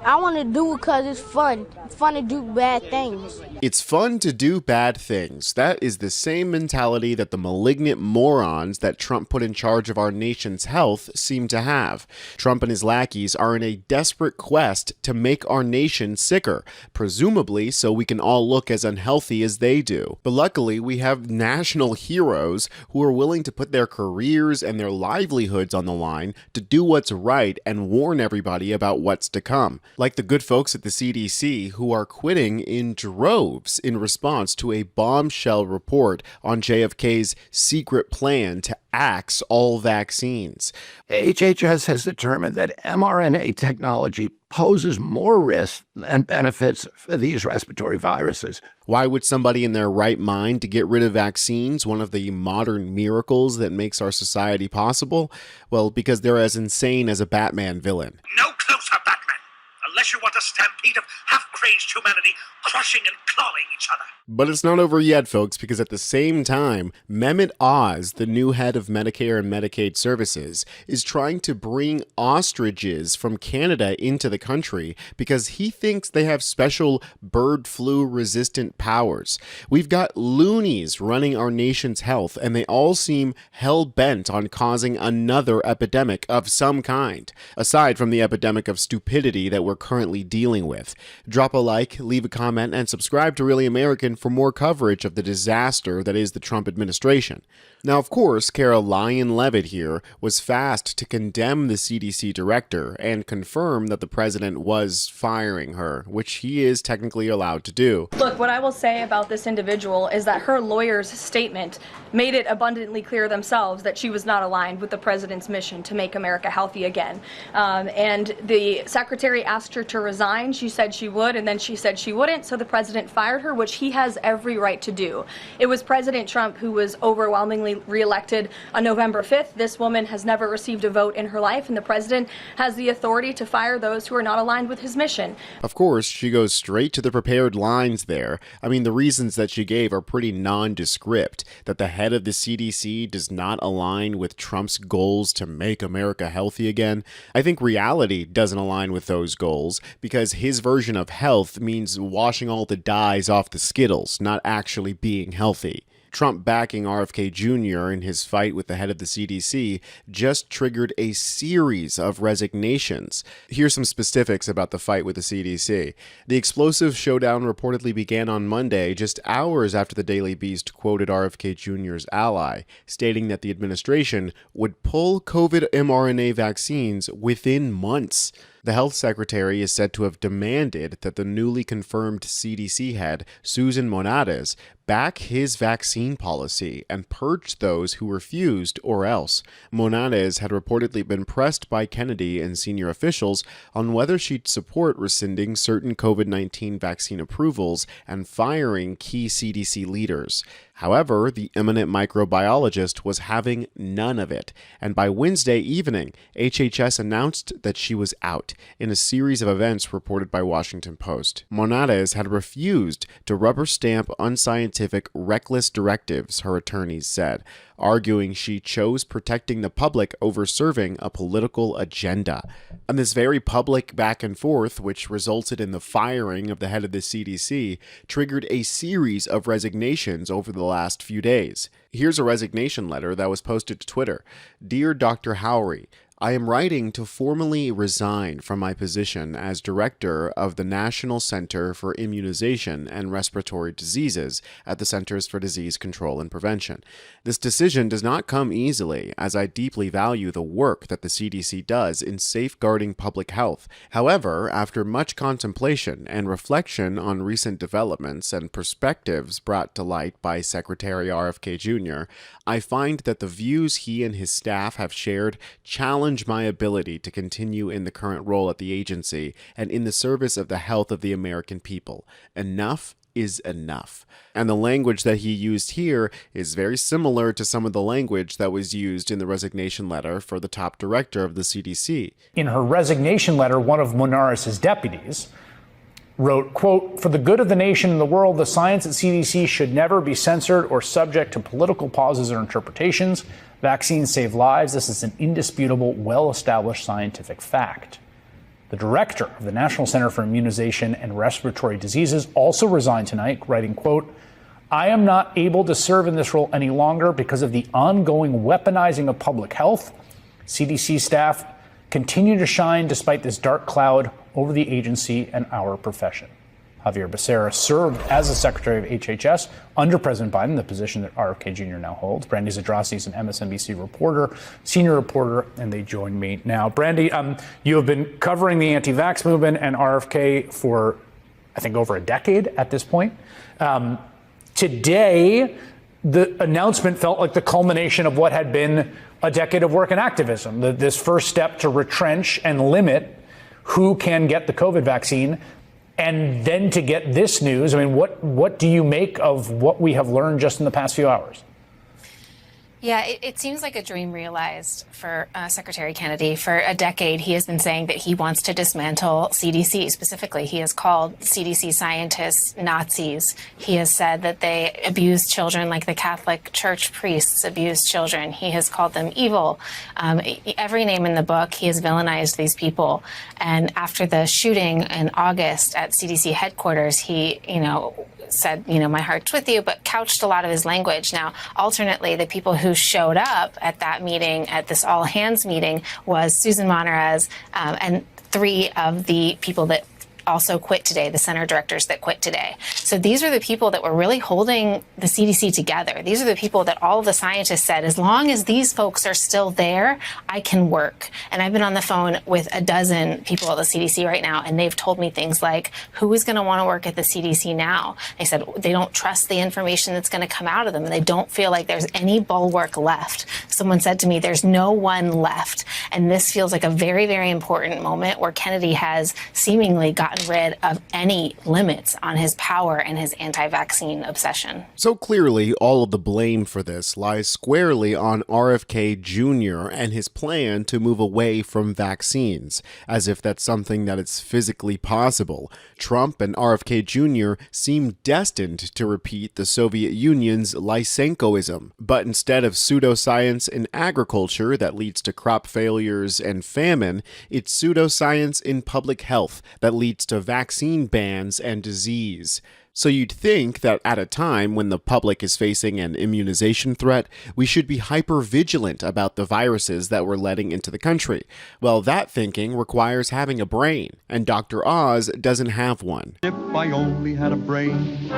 I want to do it because it's fun. It's fun to do bad things. It's fun to do bad things. That is the same mentality that the malignant morons that Trump put in charge of our nation's health seem to have. Trump and his lackeys are in a desperate quest to make our nation sicker, presumably so we can all look as unhealthy as they do. But luckily, we have national heroes who are willing to put their careers and their livelihoods on the line to do what's right and warn everybody about what's to come. Like the good folks at the CDC who are quitting in droves in response to a bombshell report on JFK's secret plan to axe all vaccines. HHS has determined that mRNA technology poses more risks and benefits for these respiratory viruses. Why would somebody in their right mind to get rid of vaccines, one of the modern miracles that makes our society possible? Well, because they're as insane as a Batman villain. No closer, Batman, unless you want a stampede of half-crazed humanity crushing and clawing each other. But it's not over yet, folks, because at the same time, Mehmet Oz, the new head of Medicare and Medicaid services, is trying to bring ostriches from Canada into the country because he thinks they have special bird flu-resistant powers. We've got loonies running our nation's health, and they all seem hell-bent on causing another epidemic of some kind, aside from the epidemic of stupidity that we're currently dealing with. Drop a like, leave a comment, and subscribe to Really American for more coverage of the disaster that is the Trump administration. Now, of course, Caroline Levitt here was fast to condemn the CDC director and confirm that the president was firing her, which he is technically allowed to do. Look, what I will say about this individual is that her lawyer's statement made it abundantly clear themselves that she was not aligned with the president's mission to make America healthy again. And the secretary asked her to resign. She said she would, and then she said she wouldn't, so the president fired her, which he has every right to do. It was President Trump who was overwhelmingly reelected on November 5th. This woman has never received a vote in her life, and the president has the authority to fire those who are not aligned with his mission. Of course, she goes straight to the prepared lines there. I mean, the reasons that she gave are pretty nondescript, that the head of the CDC does not align with Trump's goals to make America healthy again. I think reality doesn't align with those goals because his version of health means washing all the dyes off the Skittles, not actually being healthy. Trump backing RFK Jr. in his fight with the head of the CDC just triggered a series of resignations. Here's some specifics about the fight with the CDC. The explosive showdown reportedly began on Monday, just hours after the Daily Beast quoted RFK Jr.'s ally, stating that the administration would pull COVID mRNA vaccines within months. The health secretary is said to have demanded that the newly confirmed CDC head, Susan Monades, back his vaccine policy and purge those who refused or else. Monades had reportedly been pressed by Kennedy and senior officials on whether she'd support rescinding certain COVID-19 vaccine approvals and firing key CDC leaders. However, the eminent microbiologist was having none of it, and by Wednesday evening, HHS announced that she was out in a series of events reported by Washington Post. Monades had refused to rubber stamp unscientific, reckless directives, her attorneys said, arguing she chose protecting the public over serving a political agenda. And this very public back and forth, which resulted in the firing of the head of the CDC, triggered a series of resignations over the last few days. Here's a resignation letter that was posted to Twitter. Dear Dr. Howry, I am writing to formally resign from my position as director of the National Center for Immunization and Respiratory Diseases at the Centers for Disease Control and Prevention. This decision does not come easily, as I deeply value the work that the CDC does in safeguarding public health. However, after much contemplation and reflection on recent developments and perspectives brought to light by Secretary RFK Jr., I find that the views he and his staff have shared challenge my ability to continue in the current role at the agency and in the service of the health of the American people. Enough is enough. And the language that he used here is very similar to some of the language that was used in the resignation letter for the top director of the CDC. In her resignation letter, one of Monarez's deputies wrote, quote, "For the good of the nation and the world, the science at CDC should never be censored or subject to political pauses or interpretations. Vaccines save lives. This is an indisputable, well-established scientific fact." The director of the National Center for Immunization and Respiratory Diseases also resigned tonight, writing, quote, "I am not able to serve in this role any longer because of the ongoing weaponizing of public health. CDC staff continue to shine despite this dark cloud over the agency and our profession." Javier Becerra served as the Secretary of HHS under President Biden, the position that RFK Jr. now holds. Brandy Zadrassi is an MSNBC reporter, senior reporter, and they join me now. Brandy, you have been covering the anti-vax movement and RFK for, I think, over a decade at this point. Today, the announcement felt like the culmination of what had been a decade of work and activism. This first step to retrench and limit who can get the COVID vaccine. And then to get this news, I mean, what do you make of what we have learned just in the past few hours? Yeah, it seems like a dream realized for Secretary Kennedy. For a decade, he has been saying that he wants to dismantle CDC. Specifically, he has called CDC scientists Nazis. He has said that they abuse children like the Catholic Church priests abuse children. He has called them evil. Every name in the book, he has villainized these people. And after the shooting in August at CDC headquarters, he, said, my heart's with you, but couched a lot of his language. Now, alternately, the people who showed up at that meeting, at this all-hands meeting, was Susan Monterez and 3 of the people that also quit today, the center directors that quit today. So these are the people that were really holding the CDC together. These are the people that all of the scientists said, as long as these folks are still there, I can work. And I've been on the phone with a dozen people at the CDC right now, and they've told me things like, who is going to want to work at the CDC now? They said they don't trust the information that's going to come out of them, and they don't feel like there's any bulwark left. Someone said to me, there's no one left. And this feels like a very, very important moment where Kennedy has seemingly gotten rid of any limits on his power and his anti-vaccine obsession. So clearly, all of the blame for this lies squarely on RFK Jr. and his plan to move away from vaccines, as if that's something that is physically possible. Trump and RFK Jr. seem destined to repeat the Soviet Union's Lysenkoism, but instead of pseudoscience in agriculture that leads to crop failures and famine, it's pseudoscience in public health that leads to vaccine bans and disease. So you'd think that at a time when the public is facing an immunization threat, we should be hyper-vigilant about the viruses that we're letting into the country. Well, that thinking requires having a brain, and Dr. Oz doesn't have one. If I only had a brain.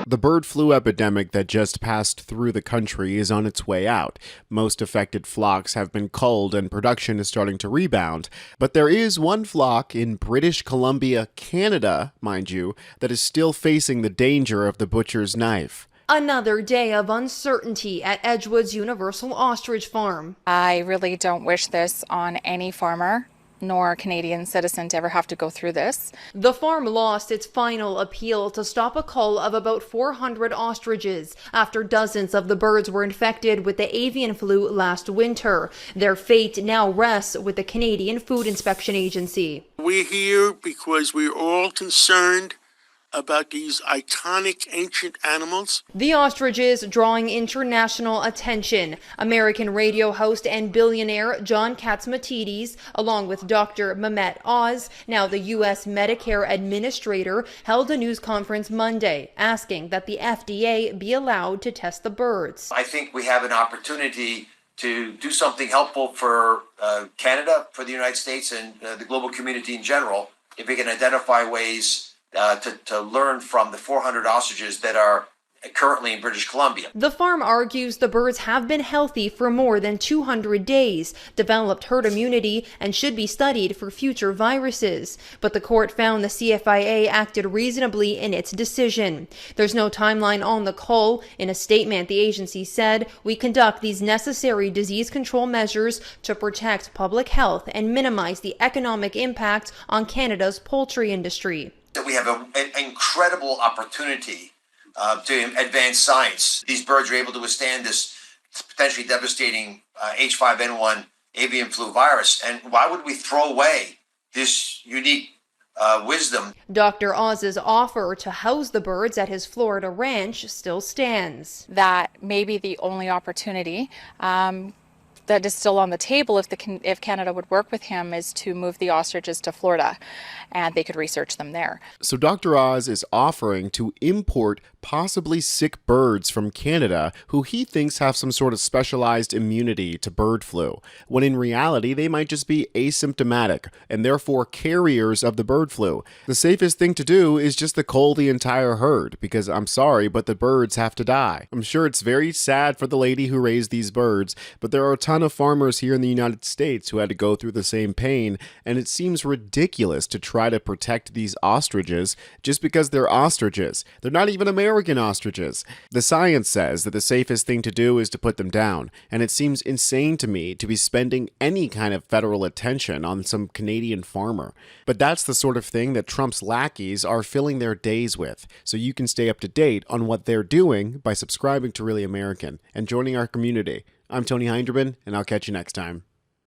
The bird flu epidemic that just passed through the country is on its way out. Most affected flocks have been culled and production is starting to rebound. But there is one flock in British Columbia, Canada, mind you, that is still facing the danger of the butcher's knife. Another day of uncertainty at Edgewood's Universal Ostrich Farm. I really don't wish this on any farmer nor Canadian citizen to ever have to go through this. The farm lost its final appeal to stop a cull of about 400 ostriches after dozens of the birds were infected with the avian flu last winter. Their fate now rests with the Canadian Food Inspection Agency. We're here because we're all concerned about these iconic ancient animals. The ostriches drawing international attention. American radio host and billionaire John Catsimatidis, along with Dr. Mehmet Oz, now the U.S. Medicare administrator, held a news conference Monday asking that the FDA be allowed to test the birds. I think we have an opportunity to do something helpful for Canada, for the United States, and the global community in general, if we can identify ways to learn from the 400 ostriches that are currently in British Columbia. The farm argues the birds have been healthy for more than 200 days, developed herd immunity, and should be studied for future viruses. But the court found the CFIA acted reasonably in its decision. There's no timeline on the cull. In a statement, the agency said, "We conduct these necessary disease control measures to protect public health and minimize the economic impact on Canada's poultry industry." We have an incredible opportunity to advance science. These birds are able to withstand this potentially devastating H5N1 avian flu virus. And why would we throw away this unique wisdom? Dr. Oz's offer to house the birds at his Florida ranch still stands. That may be the only opportunity that is still on the table if Canada would work with him is to move the ostriches to Florida, and they could research them there. So Dr. Oz is offering to import possibly sick birds from Canada who he thinks have some sort of specialized immunity to bird flu, when in reality they might just be asymptomatic and therefore carriers of the bird flu. The safest thing to do is just to cull the entire herd, because I'm sorry, but the birds have to die. I'm sure it's very sad for the lady who raised these birds, but there are a ton of farmers here in the United States who had to go through the same pain, and it seems ridiculous to try to protect these ostriches just because they're ostriches. They're not even American ostriches. The science says that the safest thing to do is to put them down, and it seems insane to me to be spending any kind of federal attention on some Canadian farmer. But that's the sort of thing that Trump's lackeys are filling their days with, so you can stay up to date on what they're doing by subscribing to Really American and joining our community. I'm Tony Hinderman, and I'll catch you next time.